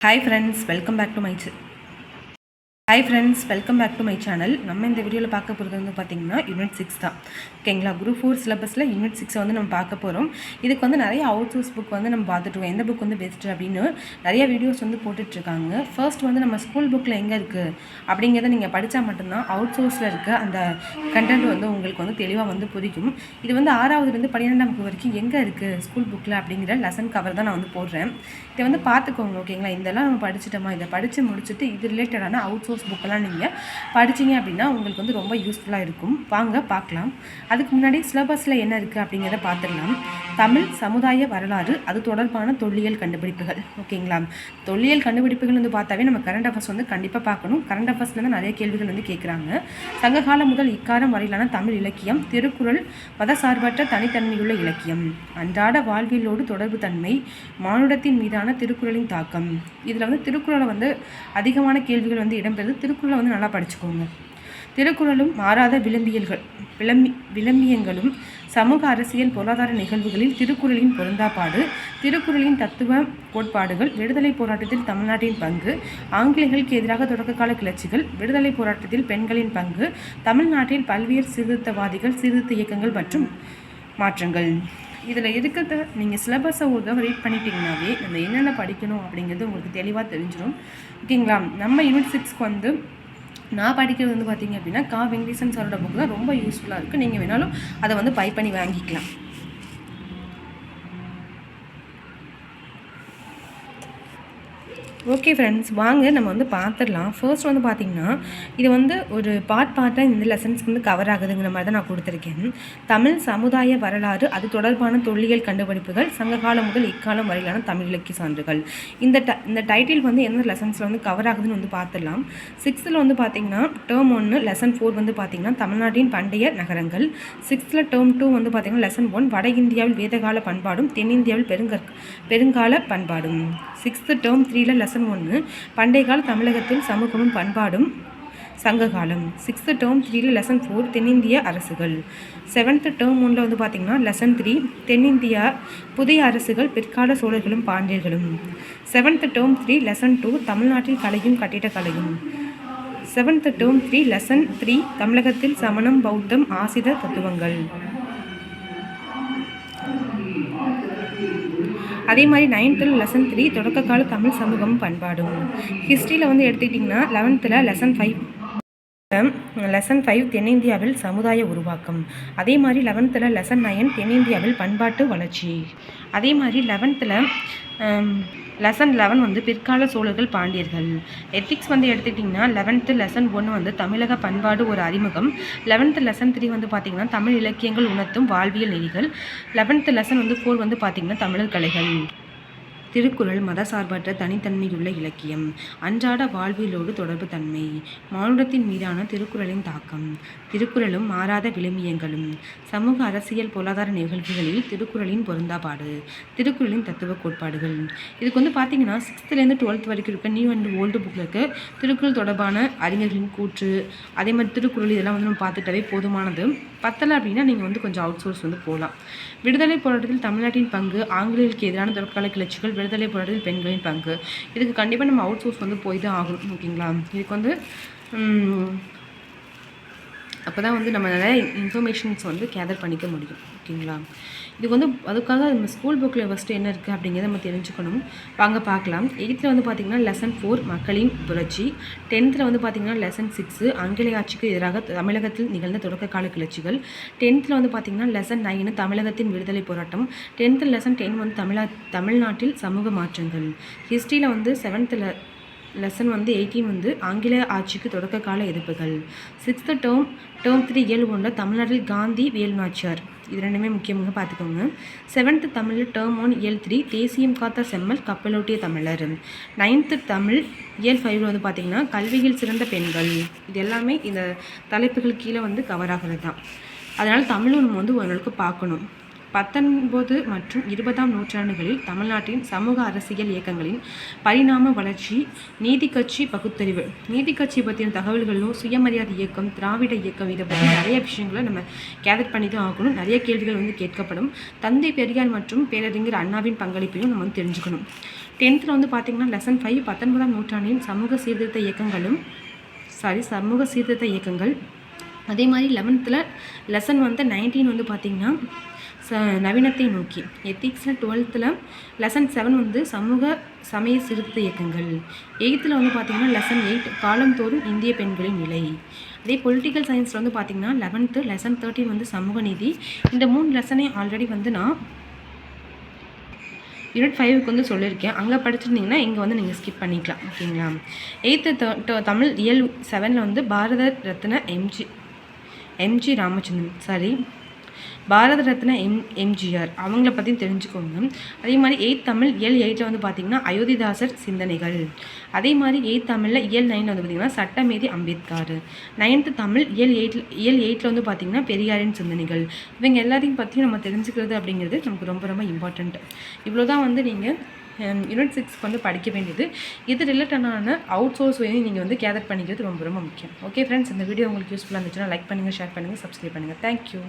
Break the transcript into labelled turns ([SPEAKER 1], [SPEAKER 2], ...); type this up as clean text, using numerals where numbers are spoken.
[SPEAKER 1] Hi friends, welcome back to my channel. Hi friends, welcome back to my channel. நம்ம இந்த வீடியோவில் பார்க்க போகிறது வந்து பார்த்திங்கன்னா யூனிட் 6 தான். ஓகேங்களா, குரூப் 4 சிலபஸில் யூனிட் 6 வந்து நம்ம பார்க்க போகிறோம். இதுக்கு வந்து நிறைய அவுட் சோர்ஸ் புக் வந்து நம்ம பார்த்துட்டுருக்கோம். எந்த புக் வந்து பெஸ்ட்டு அப்படின்னு நிறைய வீடியோஸ் வந்து போட்டுட்ருக்காங்க. ஃபர்ஸ்ட் வந்து நம்ம ஸ்கூல் புக்கில் எங்கே இருக்குது அப்படிங்கிறத நீங்கள் படித்தா மட்டும்தான் அவுட் சோர்ஸில் இருக்க அந்த கண்டென்ட் வந்து உங்களுக்கு வந்து தெளிவாக வந்து புரியும். இது வந்து 6வதுலேருந்து 12ஆம் வகுப்பு வரைக்கும் எங்கே இருக்குது ஸ்கூல் புக்கில் அப்படிங்கிற லெசன் கவர் தான் நான் வந்து போடுறேன். இதை வந்து பார்த்துக்கோங்க. ஓகேங்களா, இதெல்லாம் நம்ம படிச்சுட்டோமா, இதை படித்து முடிச்சுட்டு இது ரிலேட்டடான அவுட் சோர்ஸ் புக்கெல்லாம் நீங்கள் படிச்சிங்க அப்படின்னா உங்களுக்கு வந்து ரொம்ப யூஸ்ஃபுல்லாக இருக்கும். வாங்க பார்க்கலாம். அதுக்கு முன்னாடி சிலபஸில் என்ன இருக்குது அப்படிங்கிறத பார்த்துடலாம். தமிழ் சமுதாய வரலாறு, அது தொடர்பான தொல்லியல் கண்டுபிடிப்புகள். ஓகேங்களா, தொல்லியல் கண்டுபிடிப்புகள் வந்து பார்த்தாவே நம்ம கரண்ட் அஃபேர்ஸ் வந்து கண்டிப்பாக பார்க்கணும். கரண்ட் அஃபேர்ஸ்லேருந்து நிறைய கேள்விகள் வந்து கேட்குறாங்க. சங்ககாலம் முதல் இக்காலம் வரையிலான தமிழ் இலக்கியம், திருக்குறள் மதசார்பற்ற தனித்தன்மையுள்ள இலக்கியம், அன்றாட வாழ்வியலோடு தொடர்பு தன்மை, மானுடத்தின் மீதான திருக்குறளின் தாக்கம். இதில் வந்து திருக்குறளை வந்து அதிகமான கேள்விகள் வந்து இடம்பெறுது. திருக்குறளை வந்து நல்லா படிச்சுக்கோங்க. திருக்குறளும் மாறாத விளம்பியங்களும் சமூக அரசியல் பொருளாதார நிகழ்வுகளில் திருக்குறளின் பொருந்தாப்பாடு, திருக்குறளின் தத்துவ கோட்பாடுகள், விடுதலை போராட்டத்தில் தமிழ்நாட்டின் பங்கு, ஆங்கிலேயர்களுக்கு எதிராக தொடக்ககால கிளர்ச்சிகள், விடுதலை போராட்டத்தில் பெண்களின் பங்கு, தமிழ்நாட்டில் பல்வேறு சீர்திருத்தவாதிகள், சீர்திருத்த இயக்கங்கள் மற்றும் மாற்றங்கள். இதில் இருக்கிறத நீங்கள் சிலபஸை ஒரு தடவை ரீட் பண்ணிட்டீங்கன்னாவே நம்ம என்னென்ன படிக்கணும் அப்படிங்கிறது உங்களுக்கு தெளிவாக தெரிஞ்சிடும். ஓகேங்களா, நம்ம யூனிட் 6க்கு வந்து நான் படிக்கிறது வந்து பார்த்திங்க அப்படின்னா கா வெங்கடேசன் சாரோட புக் தான் ரொம்ப யூஸ்ஃபுல்லாக இருக்குது. நீங்கள் வேணாலும் அதை வந்து பை பண்ணி வாங்கிக்கலாம். ஓகே ஃப்ரெண்ட்ஸ், வாங்க நம்ம வந்து பார்த்துடலாம். ஃபர்ஸ்ட் வந்து பார்த்திங்கன்னா இது வந்து ஒரு பார்ட்டாக இந்த லெசன்ஸ்க்கு வந்து கவர் ஆகுதுங்கிற மாதிரி தான் நான் கொடுத்துருக்கேன். தமிழ் சமுதாய வரலாறு, அது தொடர்பான தொல்லியல் கண்டுபிடிப்புகள், சங்ககாலம் முதல் இக்காலம் வரையிலான தமிழ் இலக்கிய சான்றுகள். இந்த டைட்டில் வந்து எந்த லெசன்ஸில் வந்து கவர் ஆகுதுன்னு வந்து பார்த்துடலாம். 6th வந்து பார்த்திங்கன்னா டேர்ம் 1 லெசன் 4 வந்து பார்த்திங்கன்னா தமிழ்நாட்டின் பண்டைய நகரங்கள். 6th டேர்ம் 2 வந்து பார்த்திங்கன்னா லெசன் 1 வட இந்தியாவில் வேதகால பண்பாடும் தென்னிந்தியாவில் பெருங்கால பண்பாடும். 6th டேர்ம் 3 லெசன் 1 பண்டைய கால தமிழகத்தில் சமூகமும் பண்பாடும் சங்ககாலம். 6th டேர்ம் 3 லெசன் 4 தென்னிந்திய அரசுகள். 7th டேர்ம் 1 வந்து பார்த்திங்கன்னா லெசன் 3 தென்னிந்தியா புதிய அரசுகள், பிற்கால சோழர்களும் பாண்டியர்களும். 7th டேர்ம் 3 லெசன் 2 தமிழ்நாட்டில் கலையும் கட்டிடக்கலையும். 7th டேர்ம் 3 லெசன் 3 தமிழகத்தில் சமணம், பௌத்தம், ஆசித தத்துவங்கள். அதே மாதிரி 9th லெசன் 3 தொடக்க கால தமிழ் சமூகம் பண்பாடும். ஹிஸ்ட்ரியில் வந்து எடுத்துக்கிட்டிங்கன்னா 11th லெசன் 5 தென்னிந்தியாவில் சமுதாய உருவாக்கம். அதே மாதிரி 11th லெசன் 9 தென்னிந்தியாவில் பண்பாட்டு வளர்ச்சி. அதே மாதிரி 11th லெசன் 11 வந்து பிற்கால சோழர்கள் பாண்டியர்கள். எத்திக்ஸ் வந்து எடுத்துக்கிட்டிங்கன்னா 11th லெசன் 1 வந்து தமிழக பண்பாடு ஒரு அறிமுகம். 11th லெசன் 3 வந்து பார்த்திங்கன்னா தமிழ் இலக்கியங்கள் உணர்த்தும் வாழ்வியல் நெறிகள். 11th லெசன் வந்து 4 வந்து பார்த்திங்கன்னா தமிழர் கலைகள். திருக்குறள் மதசார்பற்ற தனித்தன்மையுள்ள இலக்கியம், அன்றாட வாழ்வியலோடு தொடர்பு தன்மை, மானுடத்தின் மீதான திருக்குறளின் தாக்கம், திருக்குறளும் மாறாத விழுமியங்களும், சமூக அரசியல் பொருளாதார நிகழ்வுகளில் திருக்குறளின் பொருந்தாப்பாடு, திருக்குறளின் தத்துவ கோட்பாடுகள். இதுக்கு வந்து பார்த்திங்கன்னா 6th 12th வரைக்கும் இருக்க நியூ அண்ட் ஓல்டு புக்கில் இருக்க திருக்குறள் தொடர்பான அறிஞர்களின் கூற்று, அதே மாதிரி திருக்குறள் இதெல்லாம் வந்து நம்ம பார்த்துட்டாவே போதுமானது. பத்தலை அப்படின்னா நீங்கள் வந்து கொஞ்சம் அவுட் சோர்ஸ் வந்து போகலாம். விடுதலை போராட்டத்தில் தமிழ்நாட்டின் பங்கு, ஆங்கிலேயர்களுக்கு எதிரான தொடர்கால கிளர்ச்சிகள், விடுதலை போராட்டத்தில் பெண்களின் பங்கு. இதுக்கு கண்டிப்பாக நம்ம அவுட் சோர்ஸ் வந்து போய் தான் ஆகணும். ஓகேங்களா, இதுக்கு வந்து அப்போ தான் வந்து நம்ம நிறைய இன்ஃபர்மேஷன்ஸ் வந்து கேதர் பண்ணிக்க முடியும். ஓகேங்களா, இதுக்கு வந்து அதுக்காக நம்ம ஸ்கூல் புக்கில் ஃபஸ்ட்டு என்ன இருக்குது அப்படிங்கிறத நம்ம தெரிஞ்சுக்கணும். வாங்க பார்க்கலாம். 8th வந்து பார்த்திங்கன்னா லெசன் 4 மக்களின் புரட்சி. 10th வந்து பார்த்திங்கன்னா லெசன் 6 ஆங்கிலேய ஆட்சிக்கு எதிராக தமிழகத்தில் நிகழ்ந்த தொடக்க கால கிளர்ச்சிகள். 10th வந்து பார்த்திங்கன்னா லெசன் 9 தமிழகத்தின் விடுதலை போராட்டம். 10th லெசன் 10 வந்து தமிழ்நாட்டில் சமூக மாற்றங்கள். ஹிஸ்ட்ரியில் வந்து 7th லெசன் வந்து 18 வந்து ஆங்கிலேய ஆட்சிக்கு தொடக்க கால எதிர்ப்புகள். 6th டேர்ம் 3 இயல் 1 தமிழ்நாட்டில் காந்தி, வேலுநாச்சியார். இது ரெண்டுமே முக்கியமாக பார்த்துக்கோங்க. 7th தமிழ் டேர்ம் 1 இயல் 3 தேசியம் காத்த செம்மல், கப்பலோட்டிய தமிழர். 9th தமிழ் இயல் 5 வந்து பார்த்திங்கன்னா கல்வியில் சிறந்த பெண்கள். இது எல்லாமே இந்த தலைப்புகள் கீழே வந்து கவர் ஆகிறது தான். அதனால் தமிழும் நம்ம வந்து ஓரளவுக்கு பார்க்கணும். 19 மற்றும் 20ஆம் நூற்றாண்டுகளில் தமிழ்நாட்டின் சமூக அரசியல் இயக்கங்களின் பரிணாம வளர்ச்சி, நீதி கட்சி பகுத்தறிவு. நீதி கட்சி பற்றின தகவல்களும், சுயமரியாதை இயக்கம், திராவிட இயக்கம், இதை பற்றி நிறைய விஷயங்களை நம்ம கேதர் பண்ணி தான் ஆகணும். நிறைய கேள்விகள் வந்து கேட்கப்படும். தந்தை பெரியார் மற்றும் பேரறிஞர் அண்ணாவின் பங்களிப்பையும் நம்ம வந்து தெரிஞ்சுக்கணும். 10th வந்து பார்த்திங்கன்னா லெசன் 5 19ஆம் நூற்றாண்டின் சமூக சீர்திருத்த இயக்கங்கள். அதே மாதிரி 11th லெசன் வந்து 19 வந்து பார்த்திங்கன்னா நவீனத்தை நோக்கி. எத்திக்ஸில் 12th லெசன் 7 வந்து சமய சீர்திருத்த இயக்கங்கள். 8th வந்து பார்த்திங்கன்னா லெசன் 8 காலந்தோறும் இந்திய பெண்களின் நிலை. அதே பொலிட்டிக்கல் சயின்ஸில் வந்து பார்த்திங்கன்னா 11th லெசன் 13 வந்து சமூக நீதி. இந்த 3 லெசனே ஆல்ரெடி வந்து நான் யூனிட் 5க்கு வந்து சொல்லியிருக்கேன். அங்கே படிச்சிருந்தீங்கன்னா இங்கே வந்து நீங்கள் ஸ்கிப் பண்ணிக்கலாம். ஓகேங்களா? 8th தமிழ் இயல் 7 வந்து பாரத ரத்ன எம்ஜி ராமச்சந்திரன் பாரத ரத்ன எம்ஜிஆர் அவங்கள பற்றியும் தெரிஞ்சுக்கோங்க. அதே மாதிரி 8th தமிழ் இயல் 8 வந்து பார்த்திங்கன்னா அயோத்திதாசர் சிந்தனைகள். அதே மாதிரி 8th தமிழில் இயல் 9 வந்து பார்த்திங்கன்னா சட்டமேதை அம்பேத்கர். 9th தமிழ் இயல் 8 வந்து பார்த்திங்கன்னா பெரியாரின் சிந்தனைகள். இவங்க எல்லாரையும் பற்றியும் நம்ம தெரிஞ்சுக்கிறது அப்படிங்கிறது நமக்கு ரொம்ப ரொம்ப இம்பார்ட்டண்ட். இவ்வளோ தான் வந்து நீங்கள் யூனிட் 6 வந்து படிக்க வேண்டியது. இது ரிலேட்டடான அவுட் சோர்ஸ் வேணும் நீங்கள் வந்து கேதர் பண்ணிக்கிறது ரொம்ப ரொம்ப முக்கியம். ஓகே ஃப்ரெண்ட்ஸ், இந்த வீடியோ உங்களுக்கு யூஸ்ஃபுல்லாக இருந்துச்சுன்னா லைக் பண்ணுங்கள், ஷேர் பண்ணுங்கள், சப்ஸ்கிரைப் பண்ணுங்கள். தேங்க்யூ.